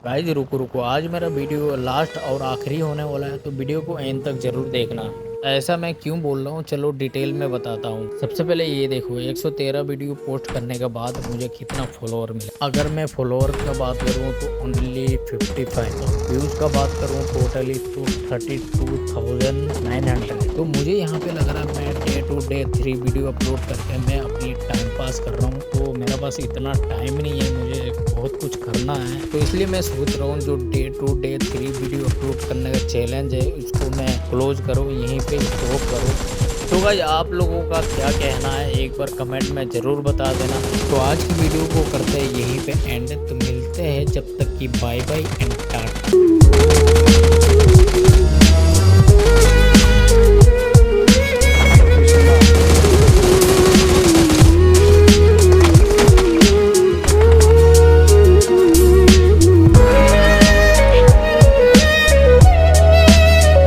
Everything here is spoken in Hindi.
गाइस रुको रुको, आज मेरा वीडियो लास्ट और आखिरी होने वाला है, तो वीडियो को एंड तक जरूर देखना। ऐसा मैं क्यों बोल रहा हूँ, चलो डिटेल में बताता हूँ। सबसे पहले ये देखो, 113 वीडियो पोस्ट करने के बाद मुझे कितना फॉलोअर मिला। अगर मैं फॉलोअर का बात करूँ तो ओनली 55, व्यूज का बात करूँ टोटली तो 32,900। तो मुझे यहाँ पे लग रहा है मैं day to day 3 video upload करके मैं अपनी टाइम पास कर रहा हूँ। तो मेरा पास इतना टाइम नहीं है, मुझे बहुत कुछ करना है। तो इसलिए मैं सोच रहा हूँ जो day to day 3 video upload करने का चैलेंज है उसको मैं क्लोज करूँ, यहीं पे स्टॉप करूँ। तो गाइस आप लोगों का क्या कहना है एक बार कमेंट में ज़रूर बता देना। तो आज की वीडियो को करते हैं यहीं पे एंड। तो मिलते हैं, जब तक कि बाय बाय एंड टाटा।